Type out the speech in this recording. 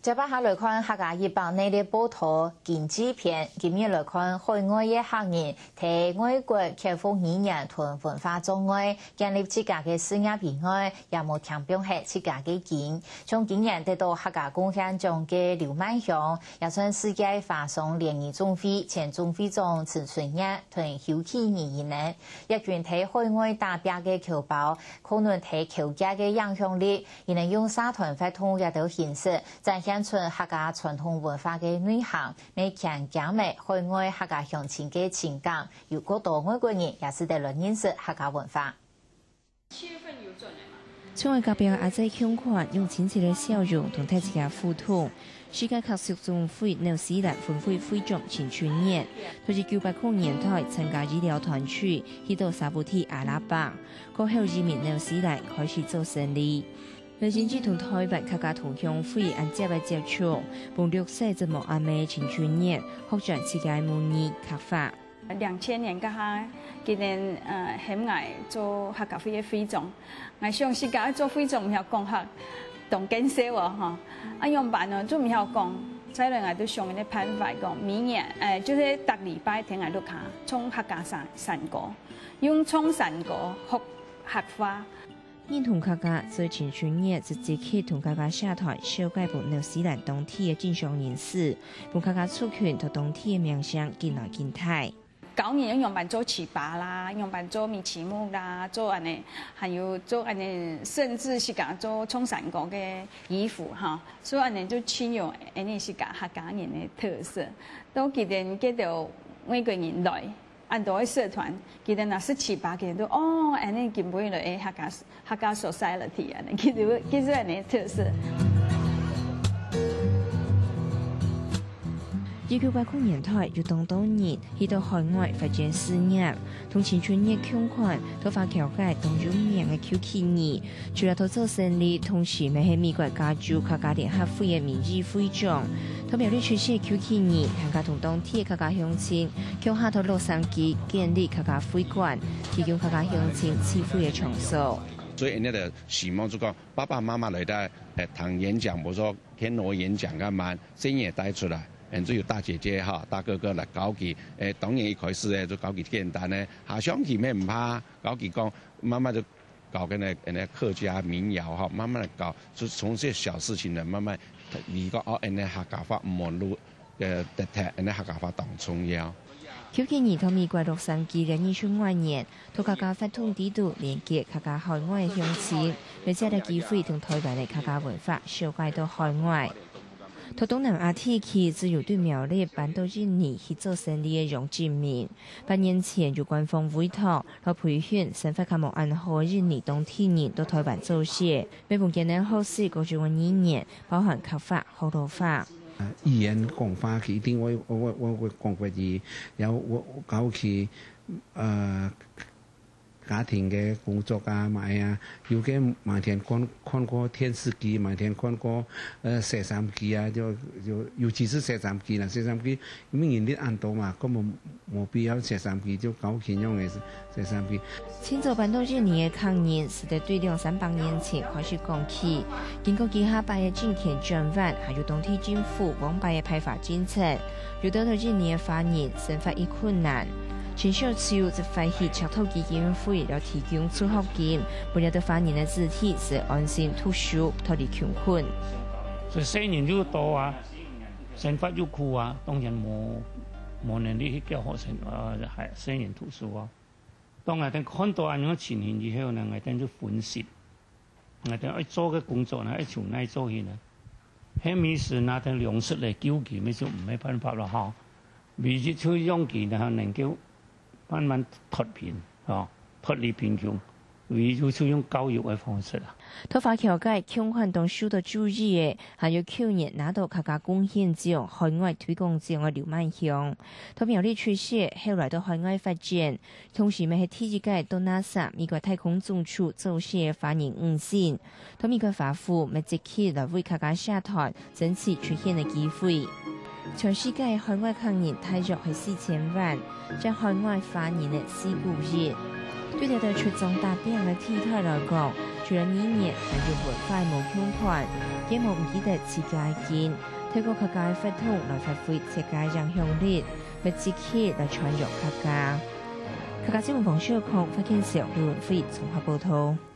接下來看客家日報內的報道經濟篇，今日來看海外嘅客人喺外國克服語言同文化障礙，建立自家嘅事業以外，也冇聽表係自家嘅經，從今年得到客家貢獻獎嘅劉萬祥，也算世界華商聯誼總會前總會長陳春日同邱啟義呢，一群喺海外打拼嘅僑胞，可能喺僑家嘅影響力，而能用社團活動一道形式，展現出客家傳統文化嘅內涵，未強加美海外客家鄉親嘅情感。如果到外國人也是得來認識客家文化。從外隔壁阿仔鄉款用親切嘅笑容同大家互動。世界客屬總會紐西蘭分會會長陳春日，佢是980年代參加醫療團隊去到沙布提阿拉伯，過後移民紐西蘭開始做生意。佢甚至同台灣客家同鄉會按接嘅接觸，幫6歲就冇阿妹陳春日學習世界母語客話。2000年嗰下，今年很愛做客家會嘅會長，我上世界做會長唔曉講客，同建設喎嚇，啊樣辦啊都唔曉講，所以我都上啲辦法講，每年就是逐禮拜聽我錄下，從客家山歌，用從山歌學客話。認同客家，所以陳春日就即刻同客家社團紹介部紐西蘭當地嘅正常人士，幫客家族群同當地嘅名聲建來建泰。9年用辦做糍粑啦，用辦做米糍木啦，做安尼，還有做安尼，甚至是講做從山歌嘅衣服哈，所以安尼就採用安尼是講客家人嘅特色。到佢哋見到外國人來，按到嘅社團，佢哋若是糍粑，佢哋都哦，安尼根本嚟客家 society 安尼，佢哋安尼特色。1980年代要當年去到海外發展事業，同陳春日共款都發僑界當有名嘅邱啟義，除了做生意，同時咪喺美國加州客家聯合會嘅名譽會長。佢表示出席邱啟義，客家同當地嘅客家鄉親，向下到洛杉磯建立客家會館，提供客家鄉親聚會嘅場所。所以呢就希望就講爸爸媽媽嚟到談演講，冇說天羅演講咁慢，聲音帶出來。就有大姐姐哈、大哥哥嚟搞佢，當然一開始咧就搞佢簡單咧，下鄉佢咩唔怕，搞佢講慢慢就搞緊呢客家民謠哈，慢慢嚟搞，就從這小事情咧慢慢嚟個客家話唔望路嘅特踢，客家話當重要。邱啟義同美國洛杉磯嘅2005年，同客家發通地圖連結客家海外鄉親，並且有機會同台灣嘅客家文化紹介到海外。到東南亞地區，只有對苗栗搬到印尼去做生意嘅楊志明，8年前由官方委託來培訓生活較無安好印尼當地人到台灣做事，每逢艱難好事過去1年，包含客話、河洛話。語言講法佢一定我講國語，有我搞佢家庭嘅工作啊，買啊，有嘅每天看過電視機，每天看過攝像機啊，就尤其是攝像機啦，攝像機咩人啲按到嘛，咁冇必要攝像機就搞起用嘅攝像機。遷走搬到印尼嘅客人，是在對200-300年前開始講起，經過幾下擺嘅政權轉換，還有當地政府往擺嘅派發政策，要得到印尼嘅華人生活亦困難。陳小秋就發起赤土基金會來提供助學金，為了對華人嘅子弟是安心讀書，脫離窮困。所以4年又多啊，生活又苦啊，當然冇能力去教學生係4年讀書啊。當我哋看到咁樣情形以後呢，我哋就反省，我哋要做嘅工作呢，要從哪做起呢？喺每時拿啲糧食嚟救佢，咪就唔係辦法咯嚇。未至出用佢呢，能夠慢慢脫貧啊，脫離貧窮，唯有採用教育嘅方式啊。土法僑界共款當受到注意嘅，還有去年拿到客家貢獻獎、海外推廣獎嘅劉萬祥，佢苗栗出世，後來到海外發展，同時咪喺第一屆到 NASA 美國太空總署做事嘅華人5線，同美國華府咪即刻來為客家社團爭取出現嘅機會。全世界海外客人大約係4000萬，將海外華人嘅4個億。對呢對出眾達標嘅體態來講，除了語言，還有文化無共款，亦無唔記得自家見，透過客家法統來發揮世界影響力，為自己來傳揚客家。客家新聞網小康發現小劉文輝綜合報道。